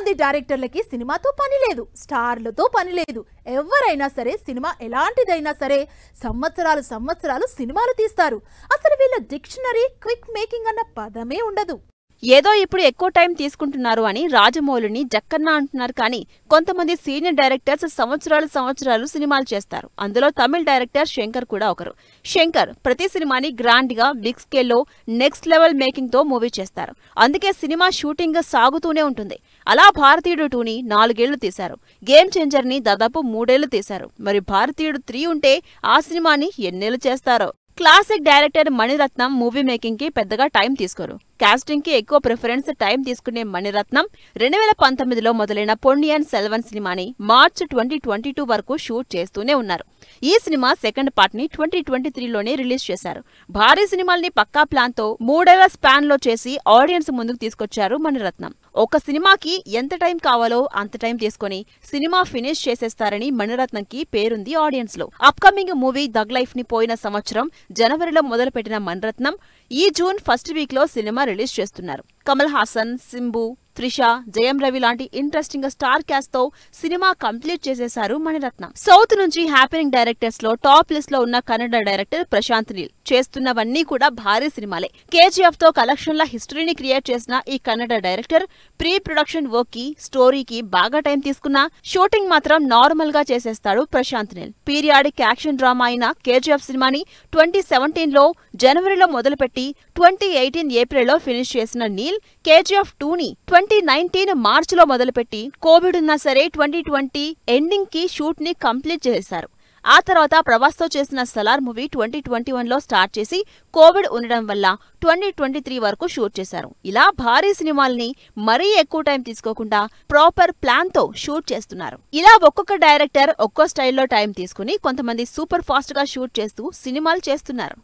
మంది డైరెక్టర్లకి సినిమాతో పని లేదు, స్టార్లతో పని లేదు. ఎవరైనా సరే సినిమా ఎలాంటిదైనా సరే సంవత్సరాలు సినిమాలు తీస్తారు. అసలు వీళ్ళ డిక్షనరీ క్విక్ మేకింగ్ అన్న పదమే ఉండదు. ఏదో ఇప్పుడు ఎక్కువ టైం తీసుకుంటున్నారు అని రాజమౌళిని జక్కన్న అంటున్నారు. కానీ కొంతమంది సీనియర్ డైరెక్టర్స్ సంవత్సరాలు సినిమాలు చేస్తారు. అందులో తమిళ డైరెక్టర్ శంకర్ కూడా ఒకరు. శంకర్ ప్రతి సినిమాని గ్రాండ్ గా బిగ్ స్కేల్లో నెక్స్ట్ లెవెల్ మేకింగ్ తో మూవీ చేస్తారు. అందుకే సినిమా షూటింగ్ సాగుతూనే ఉంటుంది. అలా భారతీయుడు 2ని 4 ఏళ్లు తీశారు. గేమ్ చేంజర్ ని దాదాపు 3 ఏళ్లు తీశారు. మరి భారతీయుడు 3 ఉంటే ఆ సినిమాని ఎన్నేళ్లు చేస్తారో. Classic director Mani Ratnam movie making కి పెద్దగా టైం తీసుకోరు. కాస్టింగ్ కి ఎక్కువ ప్రిఫరెన్స్ టైం తీసుకునే మణిరత్నం 2019లో మొదలైన పొన్నియిన్ సెల్వన్ సినిమాని మార్చ్ 2022 వరకు షూట్ చేస్తూనే ఉన్నారు. ఈ సినిమా సెకండ్ పార్ట్ ని 2023లోనే రిలీజ్ చేశారు. భారీ సినిమాల్ని పక్కా ప్లాన్ తో 3 ఏళ్ల స్పాన్ లో చేసి ఆడియన్స్ ముందుకు తీసుకొచ్చారు మణిరత్నం. ఒక సినిమాకి ఎంత టైం కావాలో అంత టైం తీసుకుని సినిమా ఫినిష్ చేసేస్తారని మణిరత్నంకి పేరుంది ఆడియన్స్ లో. అప్కమింగ్ మూవీ దగ్ లైఫ్ ని పోయిన సంవత్సరం జనవరిలో మొదలుపెట్టిన మణిరత్నం ఈ జూన్ ఫస్ట్ వీక్ లో సినిమా రిలీజ్ చేస్తున్నారు. కమల్ హాసన్, సింబు, త్రిష, జయం రవి లాంటి ఇంట్రెస్టింగ్ స్టార్ క్యాస్ట్ తో సినిమా కంప్లీట్ చేసేశారు మణిరత్నం. సౌత్ నుంచి హ్యాపెనింగ్ డైరెక్టర్స్ లో టాప్ లిస్ట్ లో ఉన్న కన్నడ డైరెక్టర్ ప్రశాంత్ నీల్. చేస్తున్నవన్నీ కూడా భారీ సినిమాలే. కేజీఎఫ్ తో కలెక్షన్ల హిస్టరీని క్రియేట్ చేసిన ఈ Kannada director pre production work కి, స్టోరీకి బాగా టైం తీసుకున్నా షూటింగ్ మాత్రం నార్మల్ గా చేసేస్తాడు Prashanth Neel. Periodic action drama అయిన కేజీఎఫ్ సినిమాని 2017లో జనవరిలో మొదలుపెట్టి 2018 ఏప్రిల్లో ఫినిష్ చేసిన నీల్ కేజీఎఫ్ 2ని 2019 మార్చిలో మొదలుపెట్టి కోవిడ్ ఉన్నా సరే 2020 ఎండింగ్ కి షూట్ ని కంప్లీట్ చేశారు. ఆ తర్వాత ప్రభాస్తో చేసిన సలార్ మూవీ 2021లో స్టార్ట్ చేసి కోవిడ్ ఉండడం వల్ల 2023 వరకు షూట్ చేశారు. ఇలా భారీ సినిమాల్ని మరీ ఎక్కువ టైం తీసుకోకుండా ప్రాపర్ ప్లాన్ తో షూట్ చేస్తున్నారు. ఇలా ఒక్కొక్క డైరెక్టర్ ఒక్కో స్టైల్లో టైం తీసుకుని కొంతమంది సూపర్ ఫాస్ట్ గా షూట్ చేస్తూ సినిమాలు చేస్తున్నారు.